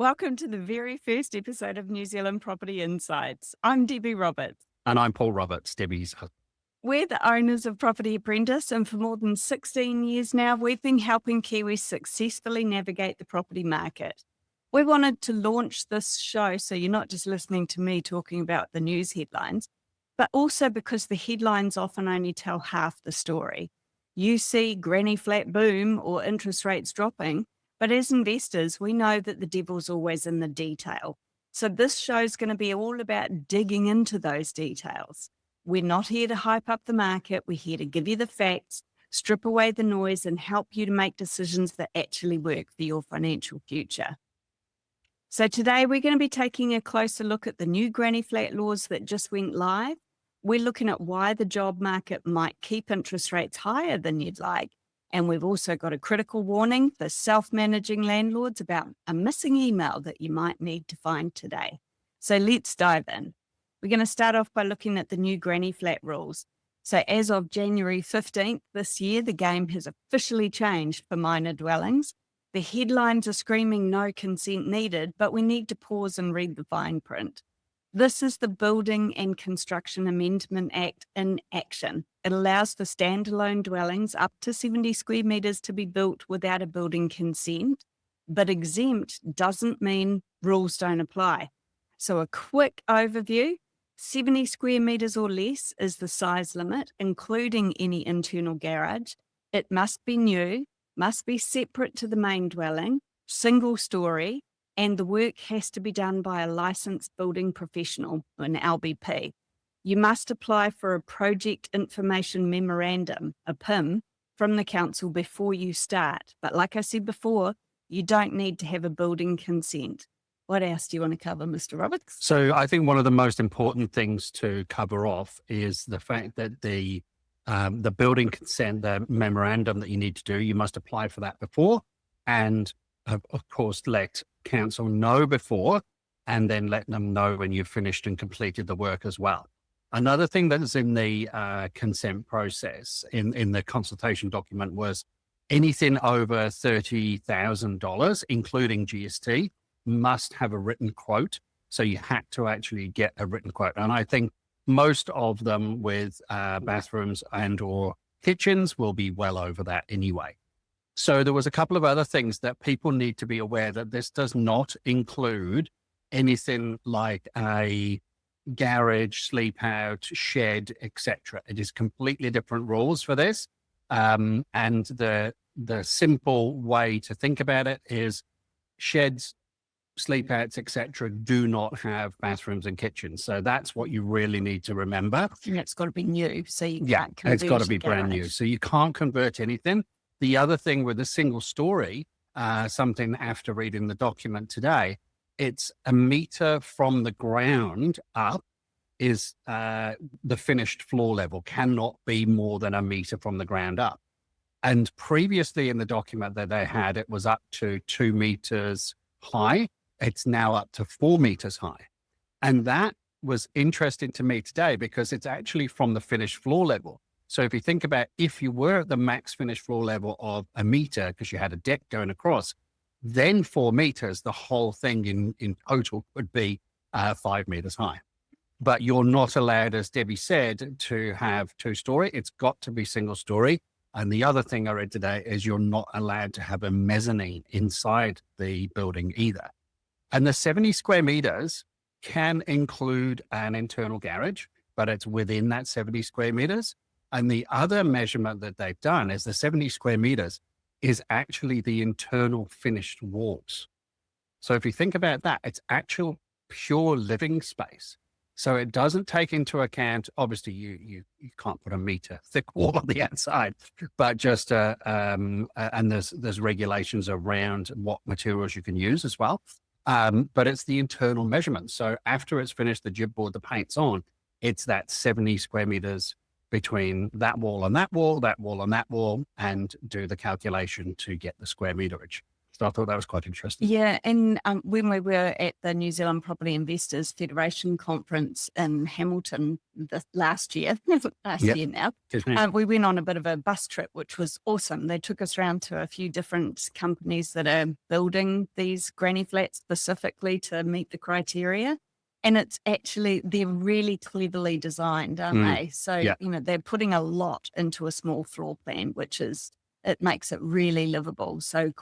Welcome to the very first episode of New Zealand Property Insights. I'm Debbie Roberts. And I'm Paul Roberts, Debbie's husband. We're the owners of Property Apprentice, and for more than 16 years now, we've been helping Kiwis successfully navigate the property market. We wanted to launch this show so you're not just listening to me talking about the news headlines, but also because the headlines often only tell half the story. You see granny flat boom or interest rates dropping, but as investors, we know that the devil's always in the detail. So this show's going to be all about digging into those details. We're not here to hype up the market. We're here to give you the facts, strip away the noise, and help you to make decisions that actually work for your financial future. So today we're going to be taking a closer look at the new granny flat laws that just went live. We're looking at why the job market might keep interest rates higher than you'd like. And we've also got a critical warning for self-managing landlords about a missing email that you might need to find today. So let's dive in. We're going to start off by looking at the new granny flat rules. So as of January 15th this year, the game has officially changed for minor dwellings. The headlines are screaming no consent needed, but we need to pause and read the fine print. This is the Building and Construction Amendment Act in action. It allows for standalone dwellings up to 70 square metres to be built without a building consent, but exempt doesn't mean rules don't apply. So a quick overview, 70 square metres or less is the size limit, including any internal garage. It must be new, must be separate to the main dwelling, single storey, and the work has to be done by a licensed building professional, an LBP. You must apply for a Project Information Memorandum, a PIM, from the council before you start. But like I said before, you don't need to have a building consent. What else do you want to cover, Mr. Roberts? So I think one of the most important things to cover off is the fact that the building consent, the memorandum that you need to do, you must apply for that before, and of course let council know before, and then let them know when you've finished and completed the work as well. Another thing that is in the consent process in the consultation document was anything over $30,000, including GST, must have a written quote. So you had to actually get a written quote. And I think most of them with bathrooms and or kitchens will be well over that anyway. So there was a couple of other things that people need to be aware that this does not include anything like a garage, sleep out, shed, etc. It is completely different rules for this. And the simple way to think about it is sheds, sleep outs, etc. do not have bathrooms and kitchens. So that's what you really need to remember. And it's got to be new. So you can't convert it's got to be a brand new. garage. So you can't convert anything. The other thing with a single story, something after reading the document today, it's a meter from the ground up is the finished floor level, cannot be more than a meter from the ground up. And previously in the document that they had, it was up to 2 meters high. It's now up to 4 meters high. And that was interesting to me today because it's actually from the finished floor level. So if you think about if you were at the max finished floor level of a meter, because you had a deck going across, then 4 meters, the whole thing in total would be 5 meters high. But you're not allowed, as Debbie said, to have 2-story. It's got to be single story. And the other thing I read today is you're not allowed to have a mezzanine inside the building either. And the 70 square meters can include an internal garage, but it's within that 70 square meters. And the other measurement that they've done is the 70 square meters is actually the internal finished walls. So if you think about that, it's actual pure living space. So it doesn't take into account, obviously you can't put a meter thick wall on the outside, but just, and there's regulations around what materials you can use as well. But it's the internal measurement. So after it's finished, the gyp board, the paint's on, it's that 70 square meters between that wall and that wall, that wall and that wall, and do the calculation to get the square meterage. So I thought that was quite interesting. Yeah, and when we were at the New Zealand Property Investors Federation conference in Hamilton last year, Yep. now, Good man. we went on a bit of a bus trip, which was awesome. They took us around to a few different companies that are building these granny flats specifically to meet the criteria. And it's actually, they're really cleverly designed, aren't they? So, Yeah. they're putting a lot into a small floor plan, it makes it really livable. So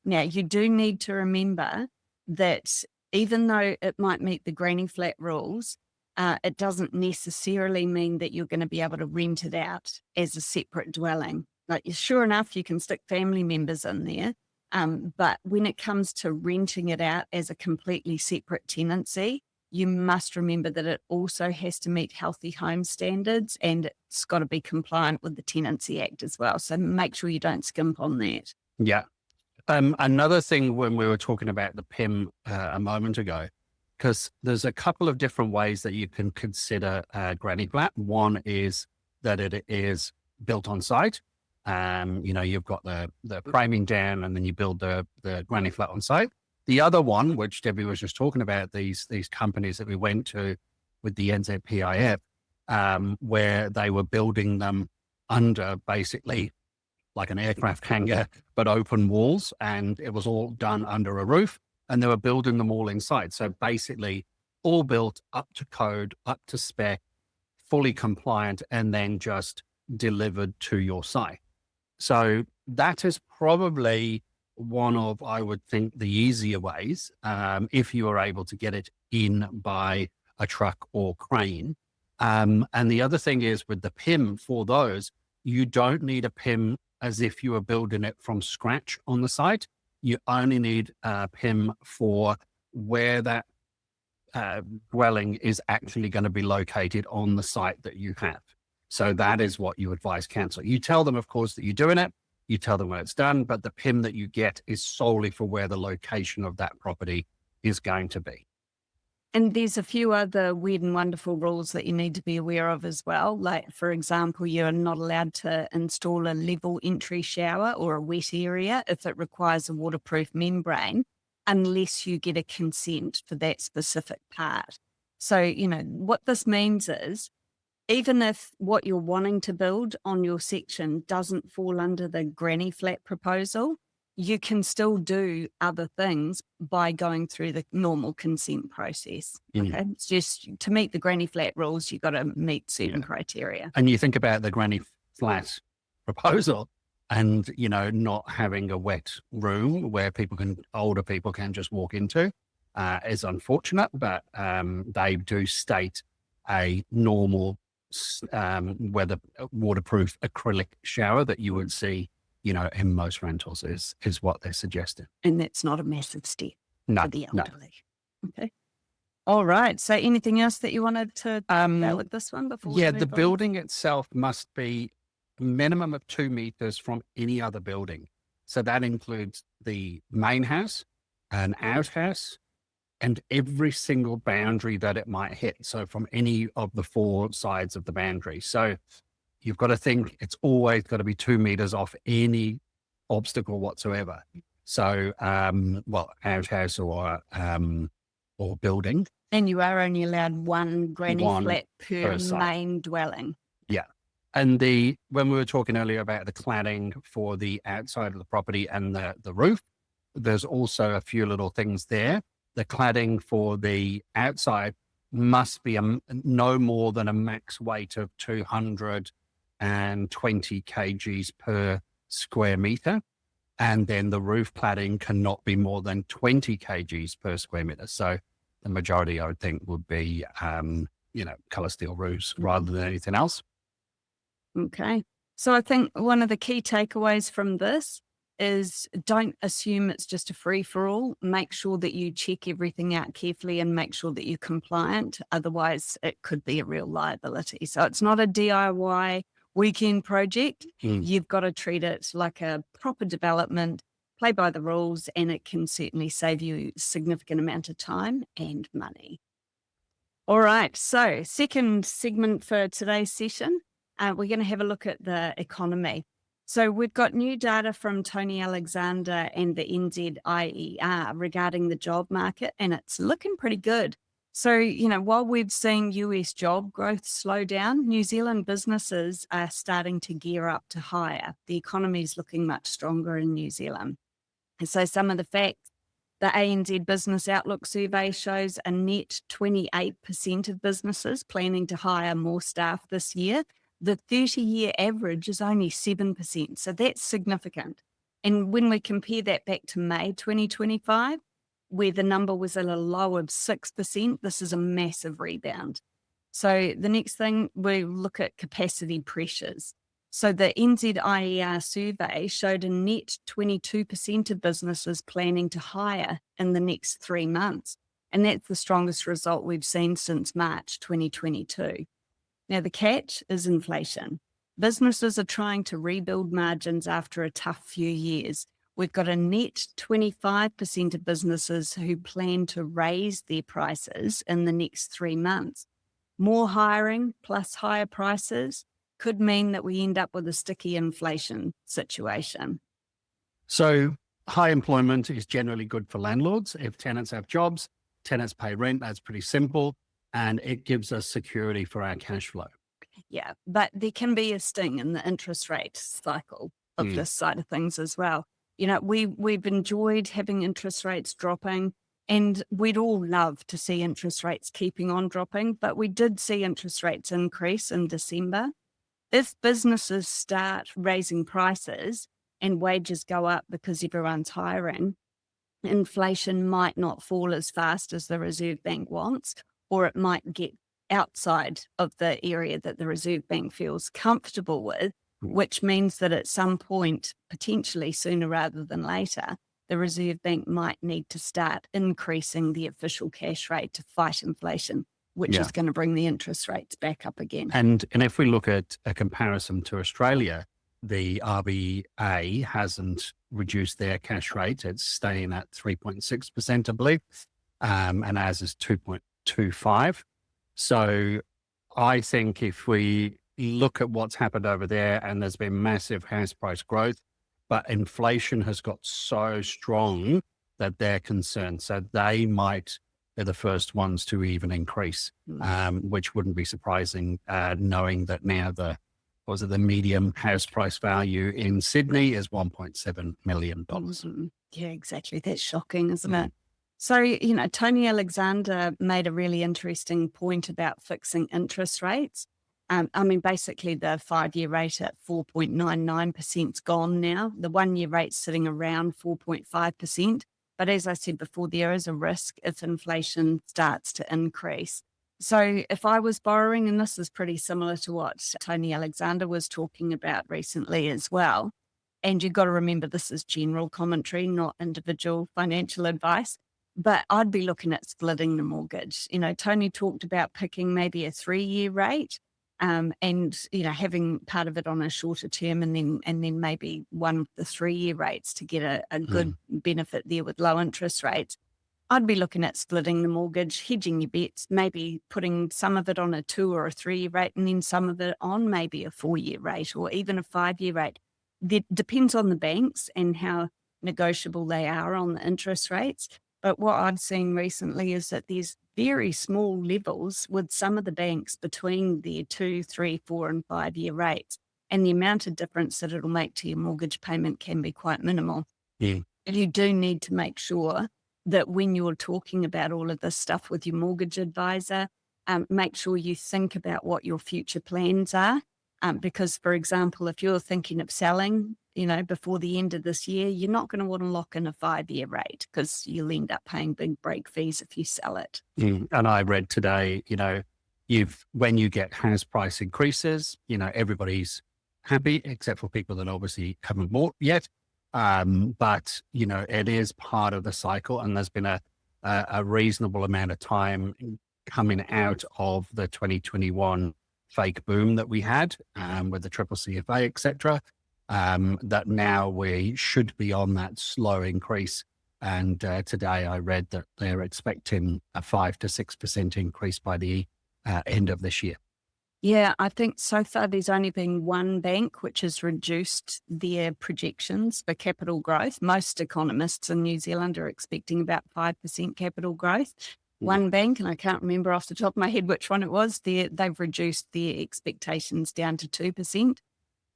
Now, you do need to remember that even though it might meet the granny flat rules, it doesn't necessarily mean that you're going to be able to rent it out as a separate dwelling. Like, sure enough, you can stick family members in there. But when it comes to renting it out as a completely separate tenancy, you must remember that it also has to meet healthy home standards, and it's got to be compliant with the Tenancy Act as well. So make sure you don't skimp on that. Yeah. Another thing when we were talking about the PIM a moment ago, because there's a couple of different ways that you can consider a granny flat. One is that it is built on site. You've got the framing down and then you build the granny flat on site. The other one, which Debbie was just talking about, these companies that we went to with the NZPIF, where they were building them under basically like an aircraft hangar, but open walls, and it was all done under a roof, and they were building them all inside. So basically all built up to code, up to spec, fully compliant, and then just delivered to your site. So that is probably one of, I would think, the easier ways, if you are able to get it in by a truck or crane. And the other thing is with the PIM for those, you don't need a PIM as if you were building it from scratch on the site. You only need a PIM for where that dwelling is actually going to be located on the site that you have. So that is what you advise council. You tell them, of course, that you're doing it. You tell them when it's done, but the PIM that you get is solely for where the location of that property is going to be. And there's a few other weird and wonderful rules that you need to be aware of as well. Like, for example, you're not allowed to install a level entry shower or a wet area if it requires a waterproof membrane, unless you get a consent for that specific part. So, what this means is, even if what you're wanting to build on your section doesn't fall under the granny flat proposal, you can still do other things by going through the normal consent process. Okay, it's just to meet the granny flat rules, you've got to meet certain criteria. And you think about the granny flat proposal, and not having a wet room where older people can just walk into, is unfortunate. But they do state a normal waterproof acrylic shower that you would see in most rentals is what they're suggesting. And that's not a massive step for the No. elderly. Okay. All right. So anything else that you wanted to talk about with this one before? Yeah, the building itself must be a minimum of 2 meters from any other building. So that includes the main house, an outhouse, and every single boundary that it might hit. So from any of the 4 sides of the boundary. So you've got to think it's always got to be 2 meters off any obstacle whatsoever. So, outhouse or building. And you are only allowed one granny flat per main dwelling. Yeah. And when we were talking earlier about the cladding for the outside of the property and the roof, there's also a few little things there. The cladding for the outside must be no more than a max weight of 220 kgs per square meter. And then the roof cladding cannot be more than 20 kgs per square meter. So the majority, I would think, would be, color steel roofs rather than anything else. Okay. So I think one of the key takeaways from this is don't assume it's just a free for all. Make sure that you check everything out carefully and make sure that you're compliant. Otherwise, it could be a real liability. So it's not a DIY weekend project. You've got to treat it like a proper development, play by the rules, and it can certainly save you a significant amount of time and money. All right. So second segment for today's session, we're going to have a look at the economy. So we've got new data from Tony Alexander and the NZIER regarding the job market, and it's looking pretty good. So, while we've seen US job growth slow down, New Zealand businesses are starting to gear up to hire. The economy is looking much stronger in New Zealand. And so some of the facts, the ANZ Business Outlook survey shows a net 28% of businesses planning to hire more staff this year. The 30-year average is only 7%, so that's significant. And when we compare that back to May 2025, where the number was at a low of 6%, this is a massive rebound. So the next thing, we look at capacity pressures. So the NZIER survey showed a net 22% of businesses planning to hire in the next 3 months. And that's the strongest result we've seen since March 2022. Now, the catch is inflation. Businesses are trying to rebuild margins after a tough few years. We've got a net 25% of businesses who plan to raise their prices in the next 3 months. More hiring plus higher prices could mean that we end up with a sticky inflation situation. So high employment is generally good for landlords. If tenants have jobs, tenants pay rent, that's pretty simple. And it gives us security for our cash flow. Yeah, but there can be a sting in the interest rate cycle of this side of things as well. We've enjoyed having interest rates dropping, and we'd all love to see interest rates keeping on dropping, but we did see interest rates increase in December. If businesses start raising prices and wages go up because everyone's hiring, inflation might not fall as fast as the Reserve Bank wants, or it might get outside of the area that the Reserve Bank feels comfortable with, which means that at some point, potentially sooner rather than later, the Reserve Bank might need to start increasing the official cash rate to fight inflation, which is going to bring the interest rates back up again. And if we look at a comparison to Australia, the RBA hasn't reduced their cash rate. It's staying at 3.6%, I believe, and ours is 2.25. So I think if we look at what's happened over there, and there's been massive house price growth, but inflation has got so strong that they're concerned. So they might be the first ones to even increase, which wouldn't be surprising, knowing that now the median house price value in Sydney is $1.7 million. Yeah, exactly. That's shocking, isn't it? So, Tony Alexander made a really interesting point about fixing interest rates. Basically the 5-year rate at 4.99% is gone now. The 1-year rate's sitting around 4.5%. But as I said before, there is a risk if inflation starts to increase. So if I was borrowing, and this is pretty similar to what Tony Alexander was talking about recently as well, and you've got to remember this is general commentary, not individual financial advice, but I'd be looking at splitting the mortgage. Tony talked about picking maybe a 3-year rate, and having part of it on a shorter term, and then maybe one of the 3-year rates to get a good benefit there with low interest rates. I'd be looking at splitting the mortgage, hedging your bets, maybe putting some of it on a 2 or a 3-year rate, and then some of it on maybe a 4-year rate or even a 5-year rate. It depends on the banks and how negotiable they are on the interest rates. But what I've seen recently is that there's very small levels with some of the banks between their 2, 3, 4, and 5-year rates. And the amount of difference that it'll make to your mortgage payment can be quite minimal. Yeah. And you do need to make sure that when you're talking about all of this stuff with your mortgage advisor, make sure you think about what your future plans are. Because, for example, if you're thinking of selling, before the end of this year, you're not going to want to lock in a 5-year rate because you'll end up paying big break fees if you sell it. And I read today, when you get house price increases, everybody's happy except for people that obviously haven't bought yet. But it is part of the cycle, and there's been a reasonable amount of time coming out of the 2021 fake boom that we had with the triple CFA, etc. That now we should be on that slow increase. And today I read that they're expecting a 5 to 6% increase by the end of this year. Yeah, I think so far there's only been one bank which has reduced their projections for capital growth. Most economists in New Zealand are expecting about 5% capital growth. One bank, and I can't remember off the top of my head which one it was, they've reduced their expectations down to 2%.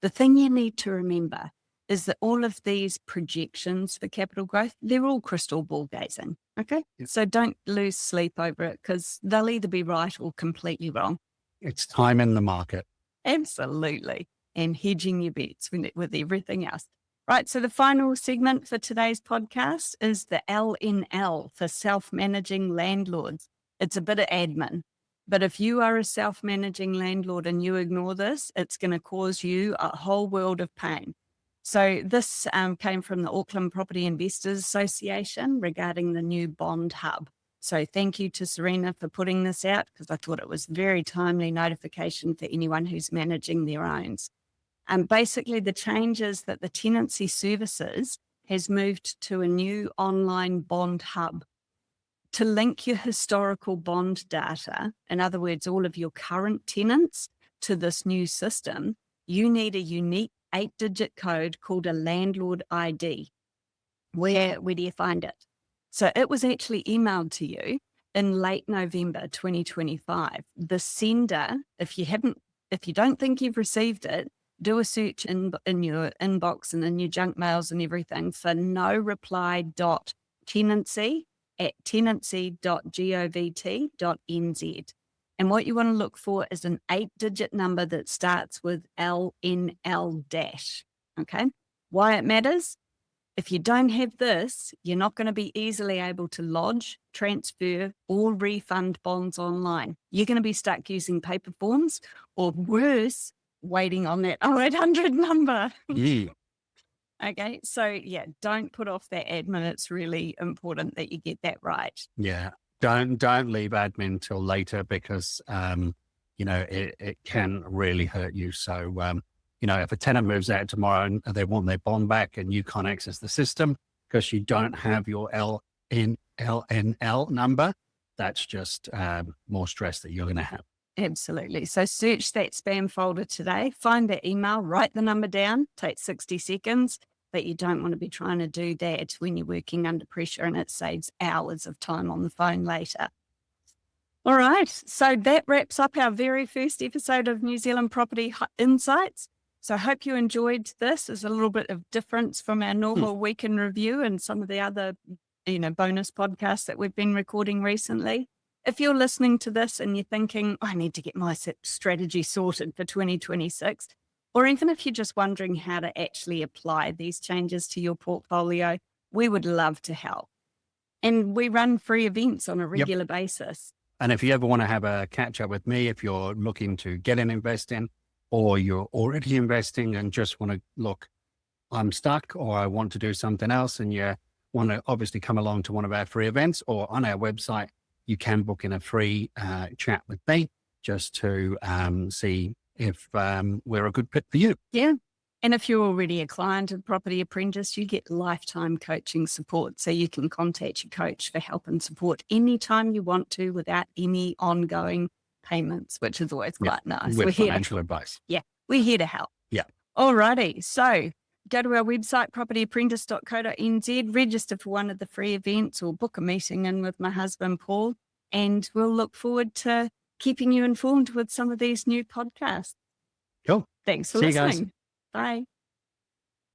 The thing you need to remember is that all of these projections for capital growth, they're all crystal ball gazing, okay? Yep. So don't lose sleep over it because they'll either be right or completely wrong. It's time in the market. Absolutely. And hedging your bets with everything else. Right. So the final segment for today's podcast is the LNL for self-managing landlords. It's a bit of admin, but if you are a self-managing landlord and you ignore this, it's going to cause you a whole world of pain. So this came from the Auckland Property Investors Association regarding the new bond hub. So thank you to Serena for putting this out because I thought it was very timely notification for anyone who's managing their owns. Basically, the change is that the tenancy services has moved to a new online bond hub to link your historical bond data, in other words, all of your current tenants, to this new system. You need a unique 8-digit code called a landlord ID. Where do you find it? So it was actually emailed to you in late November 2025. The sender, if you don't think you've received it, do a search in your inbox and in your junk mails and everything for noreply.tenancy@tenancy.govt.nz. And what you want to look for is an 8-digit number that starts with LNL-. Okay. Why it matters? If you don't have this, you're not going to be easily able to lodge, transfer, or refund bonds online. You're going to be stuck using paper forms or worse, waiting on that 0800 number. Yeah. Okay. So yeah, don't put off that admin. It's really important that you get that right. Yeah. Don't leave admin till later because, it can really hurt you. So, if a tenant moves out tomorrow and they want their bond back and you can't access the system because you don't have your LNL number, that's just more stress that you're going to have. Absolutely. So search that spam folder today, find that email, write the number down, take 60 seconds, but you don't want to be trying to do that when you're working under pressure and it saves hours of time on the phone later. All right. So that wraps up our very first episode of New Zealand Property Insights. So I hope you enjoyed this. There's a little bit of difference from our normal week in review and some of the other, bonus podcasts that we've been recording recently. If you're listening to this and you're thinking, I need to get my strategy sorted for 2026, or even if you're just wondering how to actually apply these changes to your portfolio, we would love to help. And we run free events on a regular basis. And if you ever want to have a catch up with me, if you're looking to get in investing or you're already investing and just want to look, I'm stuck or I want to do something else and you want to obviously come along to one of our free events or on our website, you can book in a free chat with me just to see if we're a good fit for you. Yeah. And if you're already a client of Property Apprentice, you get lifetime coaching support. So you can contact your coach for help and support anytime you want to without any ongoing payments, which is always quite nice. With financial advice. Yeah. We're here to help. Yeah. All righty. So go to our website, propertyapprentice.co.nz, register for one of the free events or book a meeting in with my husband, Paul, and we'll look forward to keeping you informed with some of these new podcasts. Cool. Thanks for See you listening. guys. Bye.